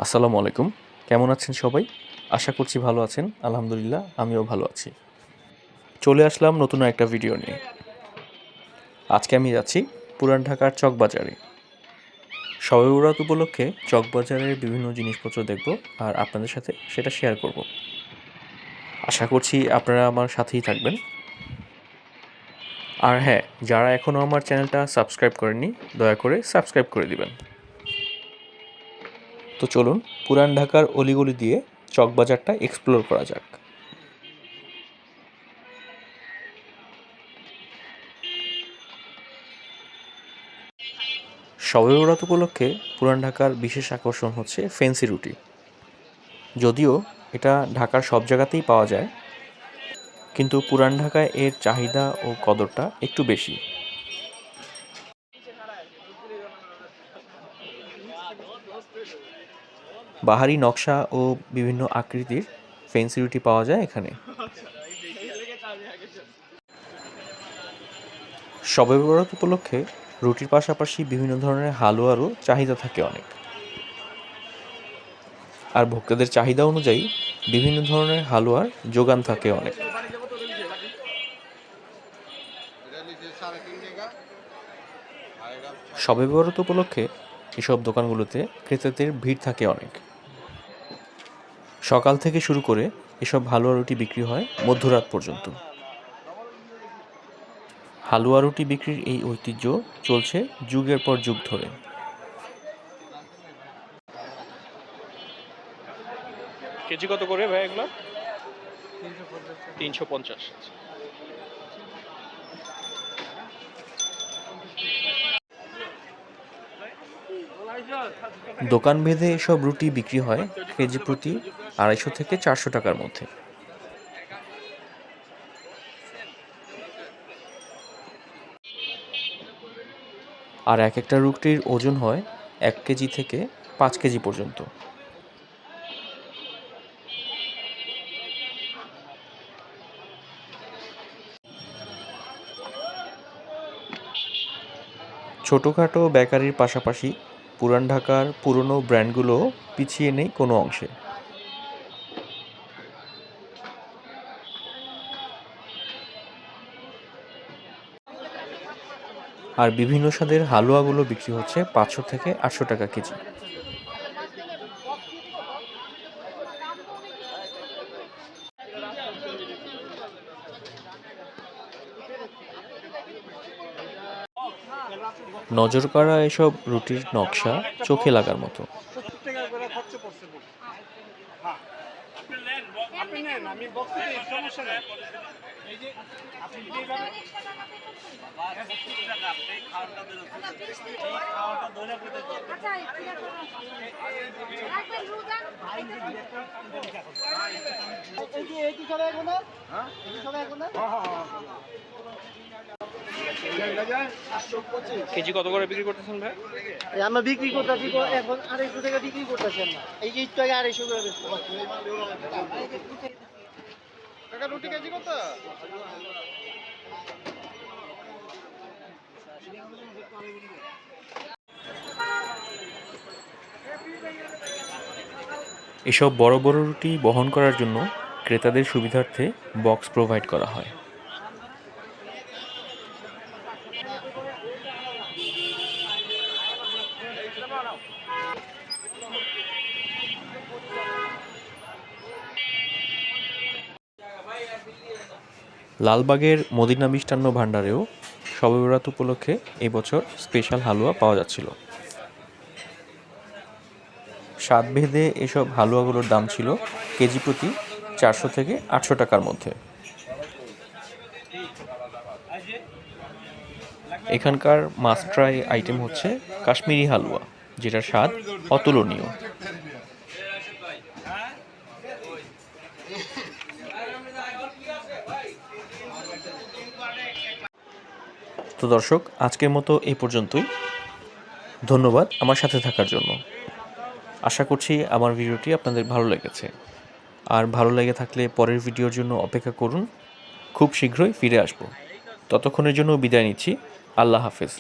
আসসালামু আলাইকুম। কেমন আছেন সবাই? আশা করছি ভালো আছেন। আলহামদুলিল্লাহ আমিও ভালো আছি। চলে আসলাম নতুন একটা ভিডিও নিয়ে। আজকে আমি যাচ্ছি পুরান ঢাকার চকবাজারে। শবে বরাত উপলক্ষে চকবাজারের বিভিন্ন জিনিসপত্র দেখব আর আপনাদের সাথে সেটা শেয়ার করব। আশা করছি আপনারা আমার সাথেই থাকবেন। আর হ্যাঁ, যারা এখনও আমার চ্যানেলটা সাবস্ক্রাইব করেননি দয়া করে সাবস্ক্রাইব করে দিবেন। তো চলুন পুরান ঢাকার অলিগলি দিয়ে চকবাজারটা এক্সপ্লোর করা যাক। শবে বরাত উপলক্ষে পুরান ঢাকার বিশেষ আকর্ষণ হচ্ছে ফেন্সি রুটি। যদিও এটা ঢাকার সব জায়গাতেই পাওয়া যায়, কিন্তু পুরান ঢাকায় এর চাহিদা ও কদরটা একটু বেশি। বাহারি নকশা ও বিভিন্ন আকৃতির ফেন্সি রুটি পাওয়া যায় এখানে। শবে বরাত উপলক্ষে রুটির পাশাপাশি বিভিন্ন ধরনের হালুয়ারও চাহিদা থাকে অনেক। আর ভোক্তাদের চাহিদা অনুযায়ী বিভিন্ন ধরনের হালুয়ার যোগান থাকে অনেক। শবে বরাত উপলক্ষে এসব দোকানগুলোতে ক্রেতাদের ভিড় থাকে অনেক। সকাল থেকে শুরু করে এসব হালুয়া রুটি বিক্রি হয় মধ্যরাত পর্যন্ত। হালুয়া রুটি বিক্রির এই ঐতিহ্য চলছে যুগের পর যুগ ধরে। কেজি কত করে ভাই এগুলো? 350। দোকান ভেদে এসব রুটি বিক্রি হয় কেজি প্রতি 250 থেকে 400 টাকার মধ্যে। আর এক একটা রুটির ওজন হয় 1 কেজি থেকে 5 কেজি পর্যন্ত। ছোটোখাটো বেকারির পাশাপাশি পুরান ঢাকার পুরনো ব্র্যান্ডগুলোও পিছিয়ে নেই কোনো অংশে। আর বিভিন্ন স্বাদের হালুয়াগুলো বিক্রি হচ্ছে 500 থেকে 800 টাকা কেজি। নজর কাড়া এসব রুটির নকশা চোখে লাগার মতো। কেজি কত করে বিক্রি করতেছেন ভাই? আমরা বিক্রি করতেছি এখন 250 টাকা বিক্রি করতেছি আমরা। এই যে একটু আগে 250 করে টাকা রুটি কেজি কত? এসব বড় বড় রুটি বহন করার জন্য ক্রেতাদের সুবিধার্থে বক্স প্রোভাইড করা হয়। লালবাগের মদিনা মিষ্টান্ন ভাণ্ডারেও শবে বরাত উপলক্ষে এবছর স্পেশাল হালুয়া পাওয়া যাচ্ছিল। স্বাদভেদে এসব হালুয়াগুলোর দাম ছিল কেজি প্রতি 400 থেকে 800 টাকার মধ্যে। এখানকার মাস্ট ট্রাই আইটেম হচ্ছে কাশ্মীরি হালুয়া, যেটার স্বাদ অতুলনীয়। তো দর্শক, আজকের মতো এই পর্যন্তই। ধন্যবাদ আমার সাথে থাকার জন্য। আশা করছি আমার ভিডিওটি আপনাদের ভালো লেগেছে। আর ভালো লেগে থাকলে পরের ভিডিওর জন্য অপেক্ষা করুন। খুব শীঘ্রই ফিরে আসব। ততক্ষণের জন্য বিদায় নিচ্ছি। আল্লাহ হাফেজ।